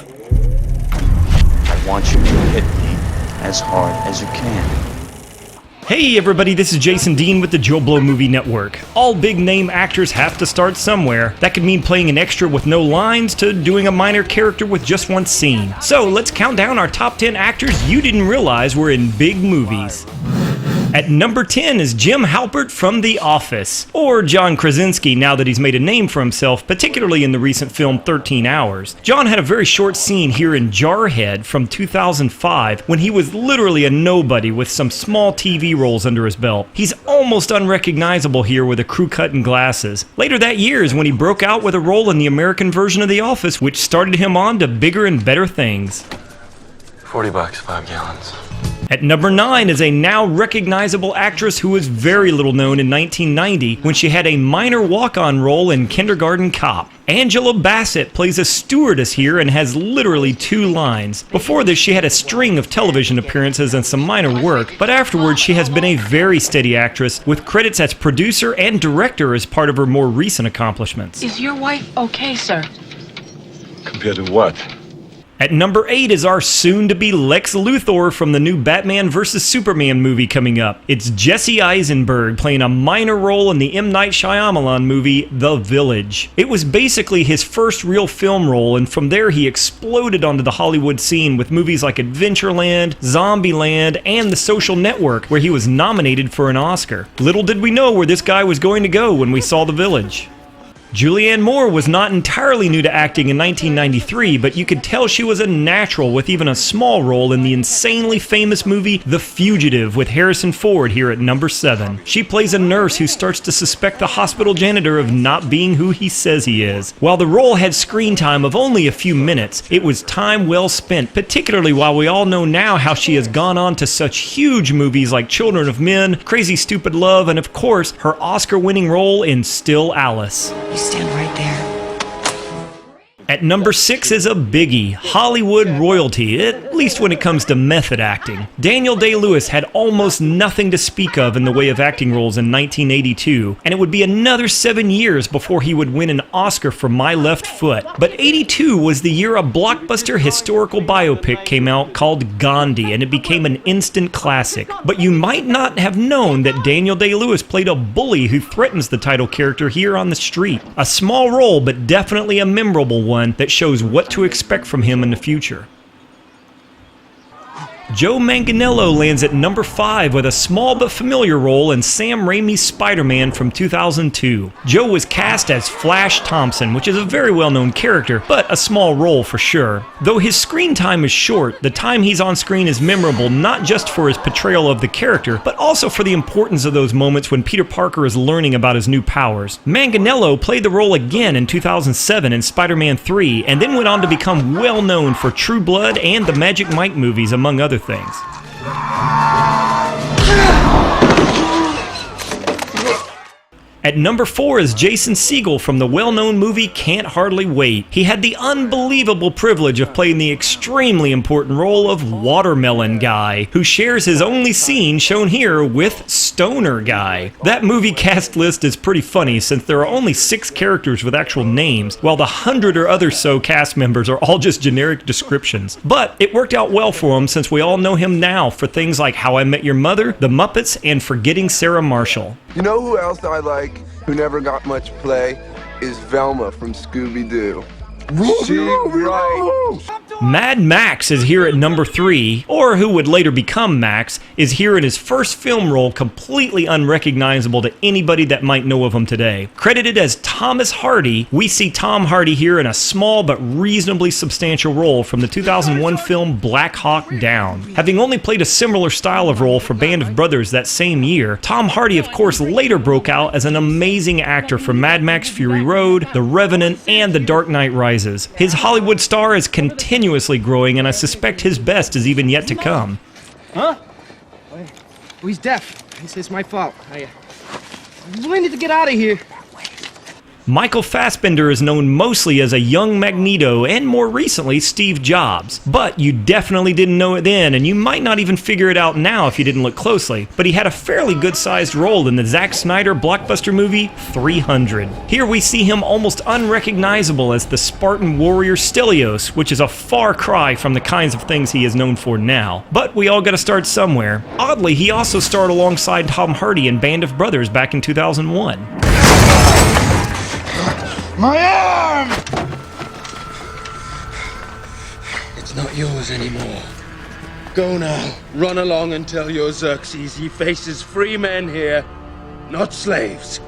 I want you to hit me as hard as you can. Hey everybody, this is Jason Dean with the JoBlo Movie Network. All big name actors have to start somewhere. That could mean playing an extra with no lines to doing a minor character with just one scene. So let's count down our top 10 actors you didn't realize were in big movies. At number 10 is Jim Halpert from The Office, or John Krasinski now that he's made a name for himself, particularly in the recent film 13 Hours. John had a very short scene here in Jarhead from 2005 when he was literally a nobody with some small TV roles under his belt. He's almost unrecognizable here with a crew cut and glasses. Later that year is when he broke out with a role in the American version of The Office, which started him on to bigger and better things. $40, 5 gallons. At number 9 is a now recognizable actress who was very little known in 1990 when she had a minor walk-on role in Kindergarten Cop. Angela Bassett plays a stewardess here and has literally 2 lines. Before this, she had a string of television appearances and some minor work, but afterwards she has been a very steady actress with credits as producer and director as part of her more recent accomplishments. Is your wife okay, sir? Compared to what? At number 8 is our soon-to-be Lex Luthor from the new Batman vs. Superman movie coming up. It's Jesse Eisenberg playing a minor role in the M. Night Shyamalan movie, The Village. It was basically his first real film role, and from there he exploded onto the Hollywood scene with movies like Adventureland, Zombieland, and The Social Network, where he was nominated for an Oscar. Little did we know where this guy was going to go when we saw The Village. Julianne Moore was not entirely new to acting in 1993, but you could tell she was a natural with even a small role in the insanely famous movie The Fugitive with Harrison Ford here at number 7. She plays a nurse who starts to suspect the hospital janitor of not being who he says he is. While the role had screen time of only a few minutes, it was time well spent, particularly while we all know now how she has gone on to such huge movies like Children of Men, Crazy Stupid Love, and of course, her Oscar-winning role in Still Alice. Stand right there. At number 6 is a biggie, Hollywood royalty, at least when it comes to method acting. Daniel Day-Lewis had almost nothing to speak of in the way of acting roles in 1982, and it would be another 7 years before he would win an Oscar for My Left Foot. But 82 was the year a blockbuster historical biopic came out called Ghandi, and it became an instant classic. But you might not have known that Daniel Day-Lewis played a bully who threatens the title character here on the street. A small role, but definitely a memorable one that shows what to expect from him in the future. Joe Manganiello lands at number 5 with a small but familiar role in Sam Raimi's Spider-Man from 2002. Joe was cast as Flash Thompson, which is a very well-known character, but a small role for sure. Though his screen time is short, the time he's on screen is memorable not just for his portrayal of the character, but also for the importance of those moments when Peter Parker is learning about his new powers. Manganiello played the role again in 2007 in Spider-Man 3, and then went on to become well-known for True Blood and the Magic Mike movies, among other things. At number 4 is Jason Segel from the well-known movie Can't Hardly Wait. He had the unbelievable privilege of playing the extremely important role of Watermelon Guy, who shares his only scene shown here with Stoner Guy. That movie cast list is pretty funny since there are only 6 characters with actual names, while the 100 or other so cast members are all just generic descriptions. But it worked out well for him since we all know him now for things like How I Met Your Mother, The Muppets, and Forgetting Sarah Marshall. You know who else I like, who never got much play, is Velma from Scooby-Doo. She right. Mad Max is here at number 3, or who would later become Max, is here in his first film role completely unrecognizable to anybody that might know of him today. Credited as Thomas Hardy, we see Tom Hardy here in a small but reasonably substantial role from the 2001 film Black Hawk Down. Having only played a similar style of role for Band of Brothers that same year, Tom Hardy of course later broke out as an amazing actor for Mad Max Fury Road, The Revenant, and The Dark Knight Rises. His Hollywood star is continuously growing, and I suspect his best is even yet to come. Huh? Oh, he's deaf. It's my fault. I need to get out of here. Michael Fassbender is known mostly as a young Magneto and more recently Steve Jobs. But you definitely didn't know it then, and you might not even figure it out now if you didn't look closely. But he had a fairly good-sized role in the Zack Snyder blockbuster movie 300. Here we see him almost unrecognizable as the Spartan warrior Stelios, which is a far cry from the kinds of things he is known for now. But we all gotta start somewhere. Oddly, he also starred alongside Tom Hardy in Band of Brothers back in 2001. My arm! It's not yours anymore. Go now. Run along and tell your Xerxes he faces free men here, not slaves.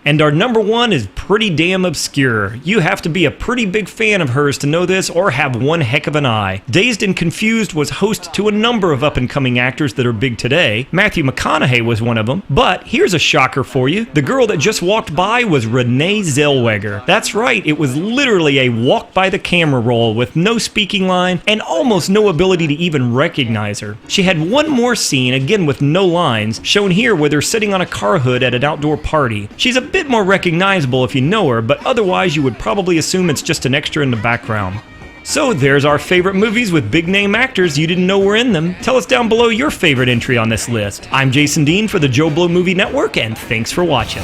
And our number one is pretty damn obscure. You have to be a pretty big fan of hers to know this or have one heck of an eye. Dazed and Confused was host to a number of up-and-coming actors that are big today. Matthew McConaughey was one of them. But here's a shocker for you. The girl that just walked by was Renee Zellweger. That's right, it was literally a walk-by-the-camera role with no speaking line and almost no ability to even recognize her. She had one more scene, again with no lines, shown here with her sitting on a car hood at an outdoor party. She's a bit more recognizable if you know her, but otherwise you would probably assume it's just an extra in the background. So there's our favorite movies with big name actors you didn't know were in them. Tell us down below your favorite entry on this list. I'm Jason Dean for the JoBlo Movie Network, and thanks for watching.